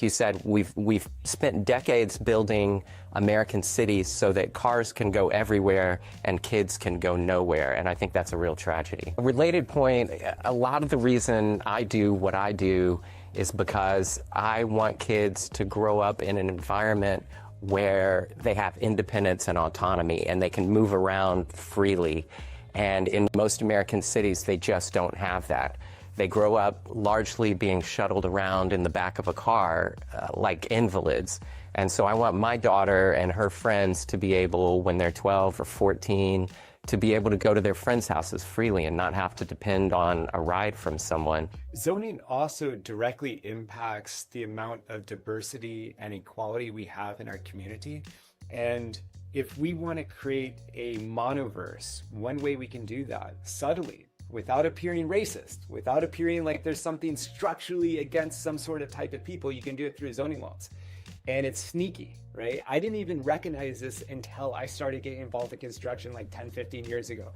you said, we've spent decades building American cities so that cars can go everywhere and kids can go nowhere, and I think that's a real tragedy. A related point, a lot of the reason I do what I do is because I want kids to grow up in an environment where they have independence and autonomy and they can move around freely. And in most American cities, they just don't have that. They grow up largely being shuttled around in the back of a car like invalids. And so I want my daughter and her friends to be able, when they're 12 or 14, to be able to go to their friends' houses freely and not have to depend on a ride from someone. Zoning also directly impacts the amount of diversity and equality we have in our community. And if we want to create a monoverse, one way we can do that subtly, without appearing racist, without appearing like there's something structurally against some sort of type of people, you can do it through zoning laws. And it's sneaky, right? I didn't even recognize this until I started getting involved in construction like 10, 15 years ago.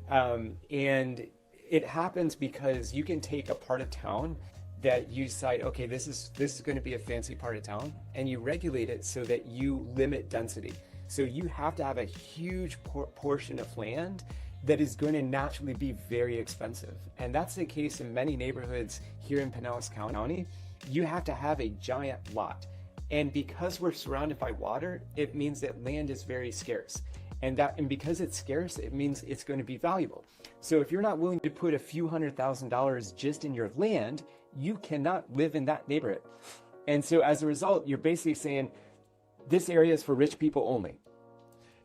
And it happens because you can take a part of town that you decide, okay, this is going to be a fancy part of town, and you regulate it so that you limit density. So you have to have a huge portion of land that is going to naturally be very expensive. And that's the case in many neighborhoods here in Pinellas County. You have to have a giant lot. And because we're surrounded by water, it means that land is very scarce. And because it's scarce, it means it's going to be valuable. So if you're not willing to put a few $100,000 just in your land, you cannot live in that neighborhood. And so as a result, you're basically saying, this area is for rich people only.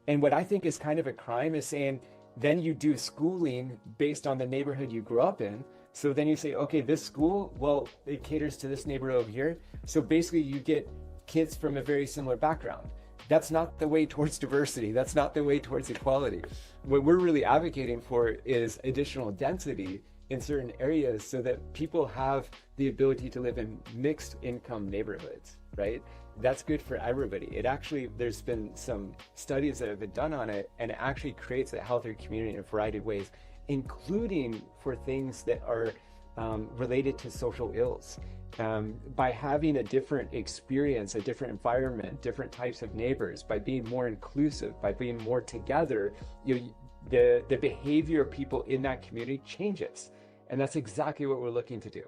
And what I think is kind of a crime is saying, then you do schooling based on the neighborhood you grew up in. So then you say, okay, this school, well, it caters to this neighborhood over here. So basically you get kids from a very similar background. That's not the way towards diversity. That's not the way towards equality. What we're really advocating for is additional density in certain areas so that people have the ability to live in mixed income neighborhoods, right? That's good for everybody. It actually, there's been some studies that have been done on it, and it actually creates a healthier community in a variety of ways, including for things that are related to social ills. By having a different experience, a different environment, different types of neighbors, by being more inclusive, by being more together, the behavior of people in that community changes. And that's exactly what we're looking to do.